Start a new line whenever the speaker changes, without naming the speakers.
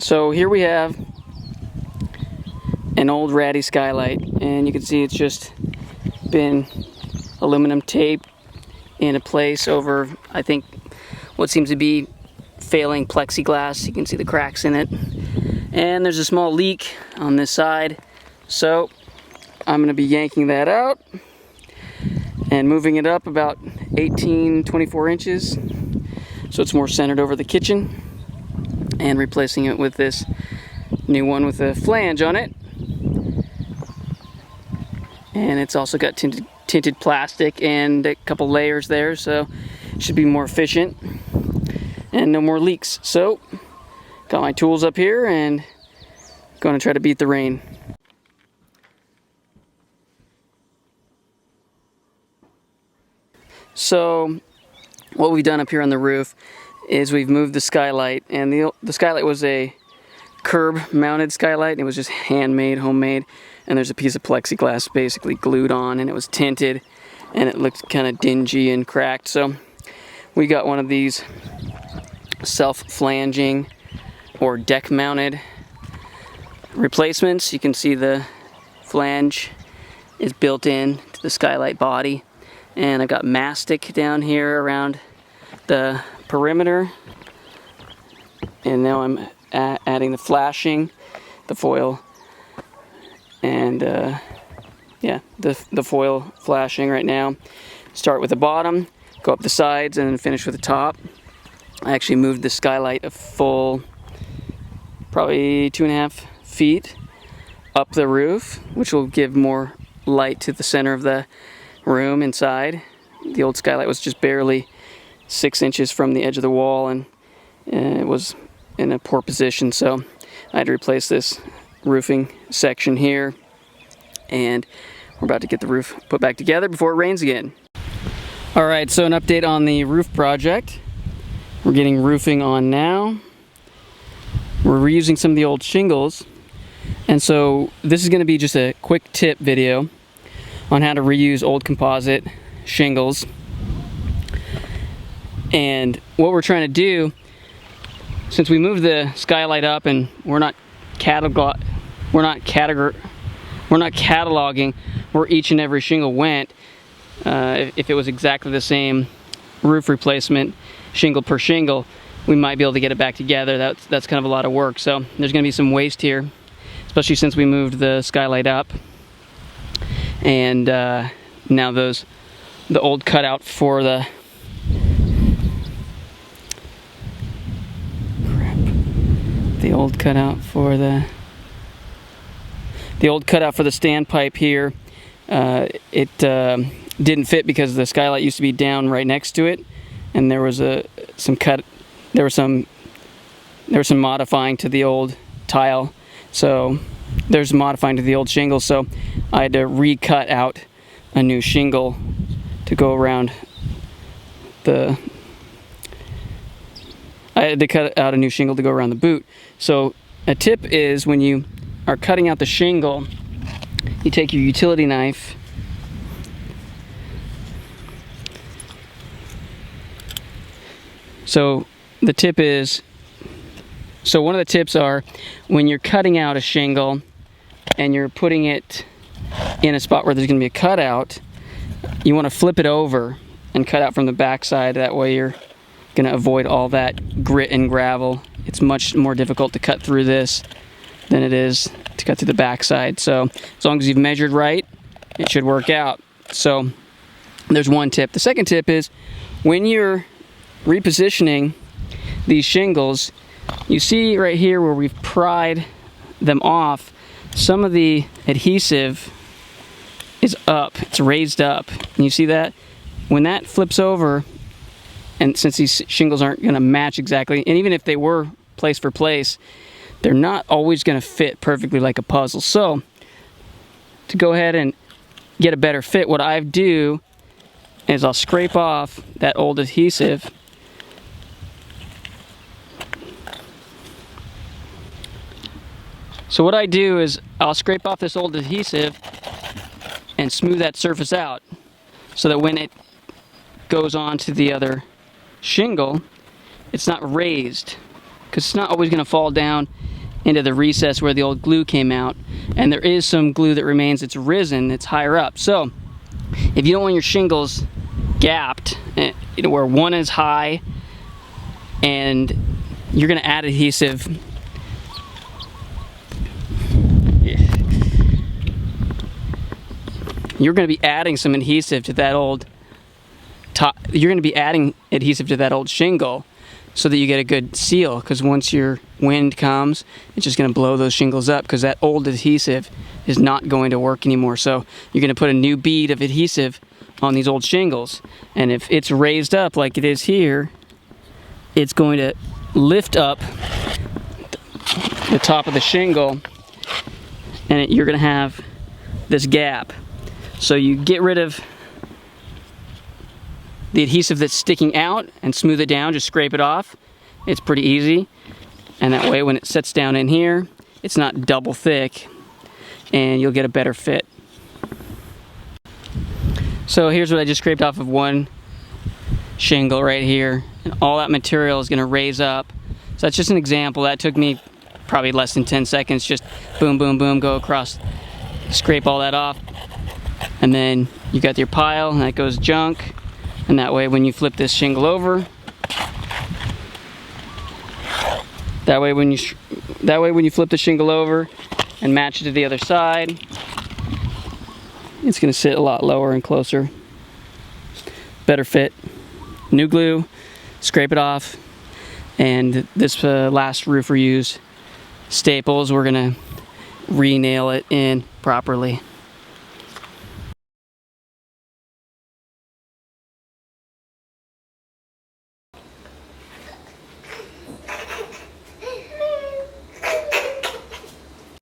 So here we have an old ratty skylight, and you can see it's just been aluminum taped in a place over, I think, what seems to be failing plexiglass. You can see the cracks in it, and there's a small leak on this side, so I'm going to be yanking that out and moving it up about 24 inches so it's more centered over the kitchen, and replacing it with this new one with a flange on it. And it's also got tinted plastic and a couple layers there, so it should be more efficient and no more leaks. So got my tools up here and going to try to beat the rain. So what we've done up here on the roof is we've moved the skylight, and the skylight was a curb mounted skylight, and it was just handmade, homemade, and there's a piece of plexiglass basically glued on, and it was tinted and it looked kind of dingy and cracked. So we got one of these self-flanging or deck mounted replacements. You can see the flange is built in to the skylight body, and I've got mastic down here around the perimeter, and now I'm adding the flashing, the foil, and yeah, the foil flashing right now. Start with the bottom, go up the sides, and then finish with the top. I actually moved the skylight a full probably 2.5 feet up the roof, which will give more light to the center of the room inside. The old skylight was just barely 6 inches from the edge of the wall, and it was in a poor position, so I had to replace this roofing section here, and we're about to get the roof put back together before it rains again. Alright, so an update on the roof project. We're getting roofing on now. We're reusing some of the old shingles, and so this is going to be just a quick tip video on how to reuse old composite shingles. And what we're trying to do, since we moved the skylight up and we're not cataloging where each and every shingle went, if it was exactly the same roof replacement, shingle per shingle, we might be able to get it back together. That's kind of a lot of work. So there's going to be some waste here, especially since we moved the skylight up. And now the old cutout for the standpipe here, it didn't fit because the skylight used to be down right next to it, and there was some modifying to the old tile, so there's modifying to the old shingle, so I had to recut out a new shingle to go around the boot. So a tip is, when you are cutting out the shingle, you take your utility knife one of the tips are, when you're cutting out a shingle and you're putting it in a spot where there's going to be a cutout, you want to flip it over and cut out from the back side. That way you're going to avoid all that grit and gravel. It's much more difficult to cut through this than it is to cut through the back side. So as long as you've measured right, it should work out. So there's one tip. The second tip is, when you're repositioning these shingles, you see right here where we've pried them off, some of the adhesive is up, it's raised up, and you see that? When that flips over, and since these shingles aren't going to match exactly, and even if they were place for place, they're not always going to fit perfectly like a puzzle. So to go ahead and get a better fit, what I do is I'll scrape off that old adhesive, so what I do is I'll scrape off this old adhesive and smooth that surface out, so that when it goes on to the other shingle, it's not raised, because it's not always going to fall down into the recess where the old glue came out, and there is some glue that remains. It's risen, it's higher up. So if you don't want your shingles gapped, where one is high, and you're going to add adhesive, you're going to be adding some adhesive to that old top. You're going to be adding adhesive to that old shingle so that you get a good seal, because once your wind comes, it's just going to blow those shingles up, because that old adhesive is not going to work anymore. So you're going to put a new bead of adhesive on these old shingles, and if it's raised up like it is here, it's going to lift up the top of the shingle, and you're going to have this gap. So you get rid of the adhesive that's sticking out and smooth it down, just scrape it off. It's pretty easy, and that way when it sets down in here, it's not double thick, and you'll get a better fit. So here's what I just scraped off of one shingle right here, and all that material is going to raise up. So that's just an example. That took me probably less than 10 seconds, just boom, boom, boom, go across, scrape all that off, and then you got your pile, and that goes junk. And that way when you flip this shingle over, that way when you flip the shingle over and match it to the other side, it's going to sit a lot lower and closer. Better fit. New glue, scrape it off, and this last roof reuse staples, we're going to re-nail it in properly.